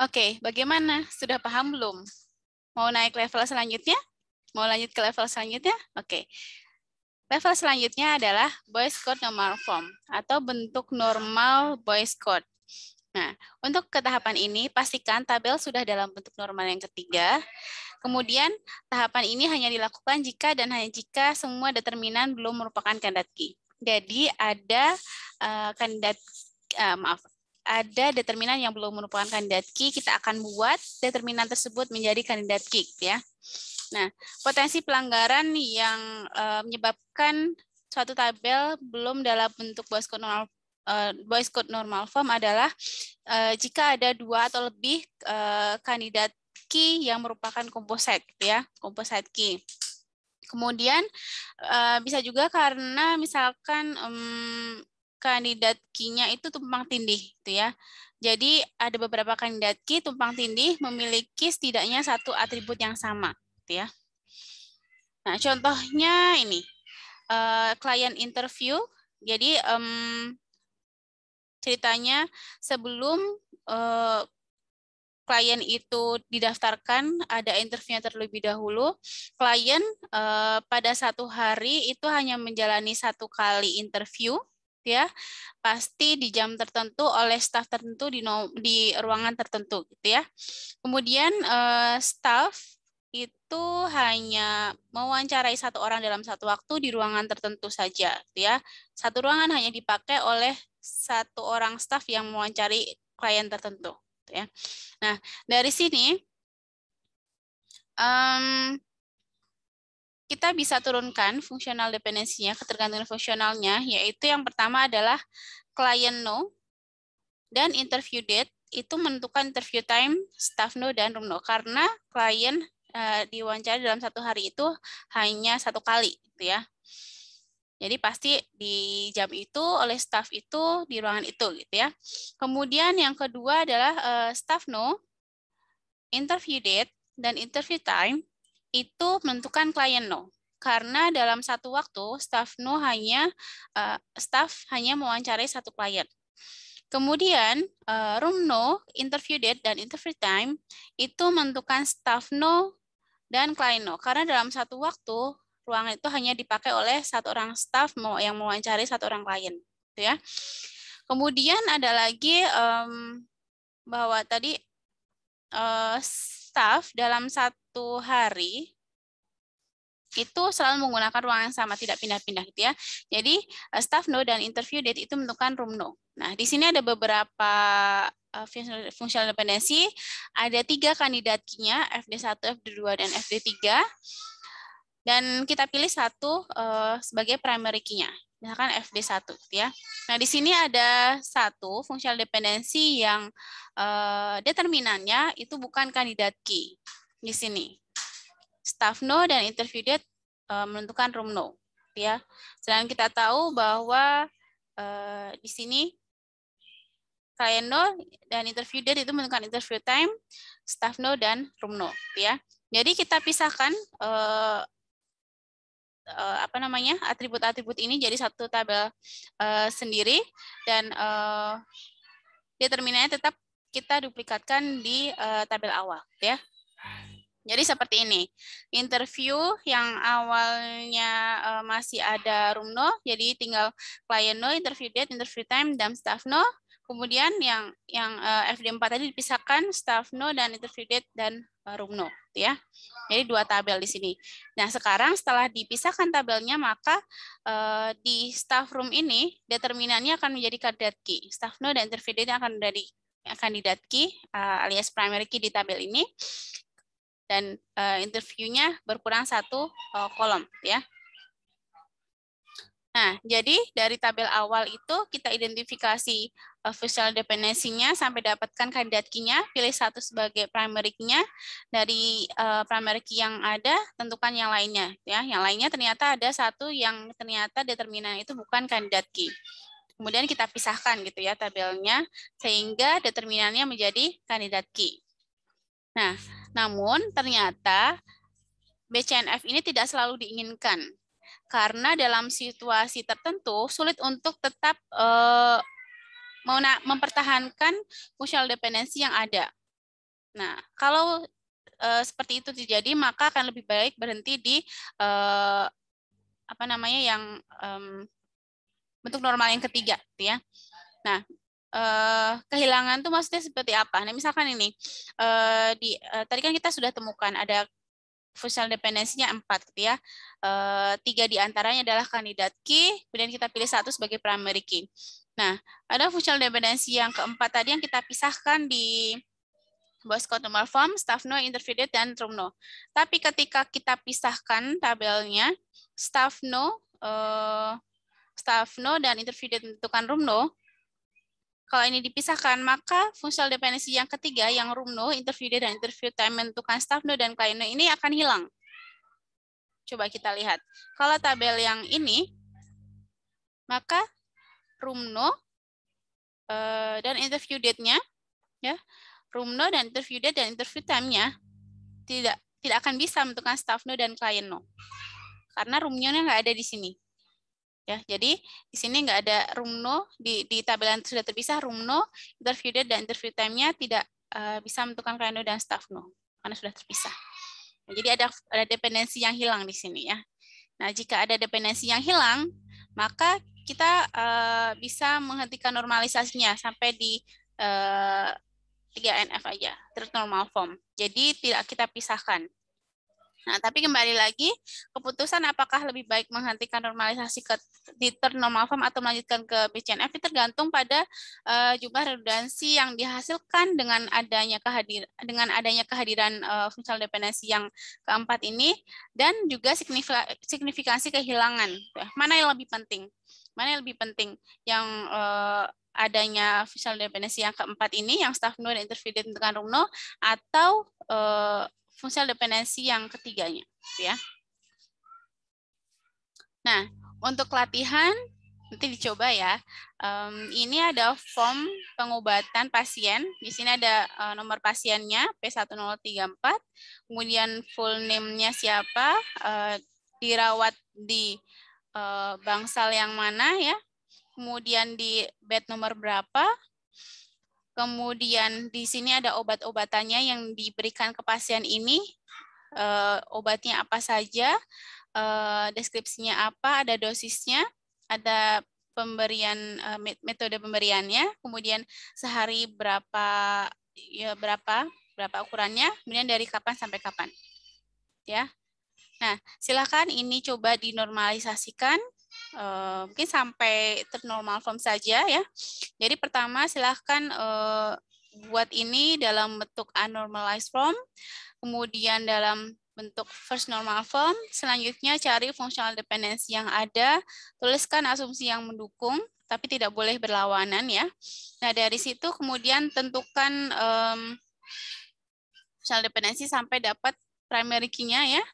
Oke, bagaimana? Sudah paham belum? Mau naik level selanjutnya? Mau lanjut ke level selanjutnya? Oke. Level selanjutnya adalah Boyce Code Normal Form atau bentuk normal Boyce Code. Nah, untuk ke tahapan ini, pastikan tabel sudah dalam bentuk normal yang ketiga. Kemudian, tahapan ini hanya dilakukan jika dan hanya jika semua determinan belum merupakan kandidat key. Jadi, ada ada determinan yang belum merupakan kandidat key, kita akan buat determinan tersebut menjadi kandidat key, ya. Nah, potensi pelanggaran yang menyebabkan suatu tabel belum dalam bentuk Boyce Code normal form adalah jika ada 2 atau lebih kandidat key yang merupakan composite, ya, composite key. Kemudian bisa juga karena misalkan kandidat key-nya itu tumpang tindih, gitu ya. Jadi ada beberapa kandidat key tumpang tindih memiliki setidaknya satu atribut yang sama, gitu ya. Nah, contohnya ini client interview. Jadi ceritanya sebelum klien itu didaftarkan, ada interviewnya terlebih dahulu. Klien pada satu hari itu hanya menjalani 1 kali interview, ya, pasti di jam tertentu oleh staf tertentu di ruangan tertentu, gitu ya. Kemudian staf itu hanya mewawancarai 1 orang dalam 1 waktu di ruangan tertentu saja, gitu ya. 1 ruangan hanya dipakai oleh 1 orang staf yang mewawancari klien tertentu, gitu ya. Nah, dari sini kita bisa turunkan fungsional dependensinya, ketergantungan fungsionalnya, yaitu yang pertama adalah client no dan interview date itu menentukan interview time, staff no, dan room no. Karena klien diwawancara dalam 1 hari itu hanya 1 kali, gitu ya. Jadi pasti di jam itu oleh staff itu di ruangan itu, gitu ya. Kemudian yang kedua adalah staff no, interview date, dan interview time itu menentukan klien no. Karena dalam 1 waktu staff hanya mewawancarai 1 klien. Kemudian room no, interview date, dan interview time itu menentukan staff no dan klien no. Karena dalam 1 waktu ruangan itu hanya dipakai oleh 1 orang staff yang mewawancari 1 orang klien, gitu ya. Kemudian ada lagi bahwa tadi staff dalam 1 hari itu selalu menggunakan ruangan yang sama, tidak pindah-pindah, gitu ya. Jadi staff no dan interview date itu menentukan room no. Nah, di sini ada beberapa fungsional dependensi. Ada 3 kandidat key-nya, FD1, FD2, dan FD3. Dan kita pilih 1 sebagai primary key-nya. Misalkan FD1, gitu ya. Nah, di sini ada 1 fungsional dependensi yang determinannya itu bukan kandidat key. Di sini. Staff no dan interview date menentukan room no, ya. Sedangkan kita tahu bahwa di sini client no dan interview date itu menentukan interview time, staff no dan room no, ya. Jadi kita pisahkan atribut-atribut ini jadi 1 tabel sendiri, dan determinannya tetap kita duplikatkan di tabel awal, ya. Jadi seperti ini, interview yang awalnya masih ada room no, jadi tinggal client no, interview date, interview time, dan staff no. Kemudian yang FD4 tadi dipisahkan staff no dan interview date dan room no, ya. Jadi 2 tabel di sini. Nah, sekarang setelah dipisahkan tabelnya, maka di staff room ini determinannya akan menjadi kandidat key. Staff no dan interview date akan menjadi kandidat key alias primary key di tabel ini. Dan interviewnya berkurang 1 kolom, ya. Nah, jadi dari tabel awal itu kita identifikasi fungsional dependensinya sampai dapatkan kandidat key-nya, pilih 1 sebagai primary key-nya. Dari primary key yang ada, tentukan yang lainnya, ya. Yang lainnya ternyata ada 1 yang ternyata determinan itu bukan kandidat key. Kemudian kita pisahkan, gitu ya, tabelnya sehingga determinannya menjadi kandidat key. Nah, namun ternyata BCNF ini tidak selalu diinginkan, karena dalam situasi tertentu sulit untuk tetap mempertahankan fungsional dependensi yang ada. Nah, kalau seperti itu terjadi, maka akan lebih baik berhenti di apa namanya yang bentuk normal yang ketiga, gitu ya. Nah, kehilangan tuh maksudnya seperti apa? Nah, misalkan ini tadi kan kita sudah temukan ada functional dependensinya 4, gitu ya. 3 di antaranya adalah kandidat key, kemudian kita pilih 1 sebagai primary key. Nah, ada functional dependency yang keempat tadi yang kita pisahkan di Bosco normal form, staff no, interview date, dan room no. Tapi ketika kita pisahkan tabelnya, staff no dan interview date menentukan room no, kalau ini dipisahkan, maka functional dependency yang ketiga, yang room no, interview date, dan interview time menentukan staff no dan client no ini akan hilang. Coba kita lihat. Kalau tabel yang ini, maka room no dan interview date-nya, ya, room no dan interview date dan interview time-nya tidak akan bisa menentukan staff no dan client no. Karena room no-nya nggak ada di sini. Ya, jadi di sini nggak ada room no, di tabel yang sudah terpisah room no, interview date dan interview time-nya tidak bisa menentukan client no dan staff no karena sudah terpisah. Nah, jadi ada dependensi yang hilang di sini ya. Nah, jika ada dependensi yang hilang, maka kita bisa menghentikan normalisasinya sampai di 3NF aja, third normal form. Jadi tidak kita pisahkan. Nah, tapi kembali lagi, keputusan apakah lebih baik menghentikan normalisasi di third normal form atau melanjutkan ke BCNF itu tergantung pada jumlah redundansi yang dihasilkan dengan adanya kehadiran functional dependency yang keempat ini, dan juga signifikansi kehilangan. Mana yang lebih penting? Mana yang lebih penting? Yang adanya functional dependency yang keempat ini, yang staff no dan interview date dengan room no, atau functional dependency yang ketiganya, ya. Nah, untuk latihan nanti dicoba ya. Ini ada form pengobatan pasien. Di sini ada nomor pasiennya P1034, kemudian full name-nya siapa, dirawat di bangsal yang mana ya, kemudian di bed nomor berapa. Kemudian di sini ada obat-obatannya yang diberikan ke pasien ini, obatnya apa saja, deskripsinya apa, ada dosisnya, ada pemberian metode pemberiannya, kemudian sehari berapa ukurannya, kemudian dari kapan sampai kapan, ya. Nah, silakan ini coba dinormalisasikan. Mungkin sampai ternormal form saja ya. Jadi pertama silahkan buat ini dalam bentuk unnormalized form, kemudian dalam bentuk first normal form, selanjutnya cari functional dependency yang ada, tuliskan asumsi yang mendukung, tapi tidak boleh berlawanan ya. Nah dari situ kemudian tentukan functional dependency sampai dapat primary key-nya ya.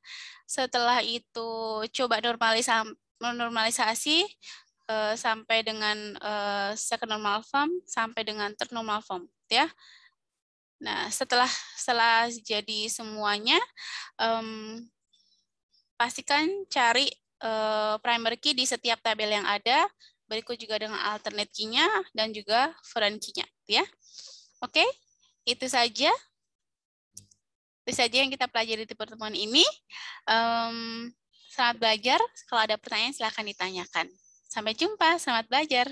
Setelah itu coba normalisasi sampai dengan second normal form sampai dengan third normal form ya. Nah, setelah jadi semuanya, pastikan cari primary key di setiap tabel yang ada, berikut juga dengan alternate key-nya dan juga foreign key-nya ya. Oke, itu saja. Itu saja yang kita pelajari di pertemuan ini. Selamat belajar. Kalau ada pertanyaan, silakan ditanyakan. Sampai jumpa. Selamat belajar.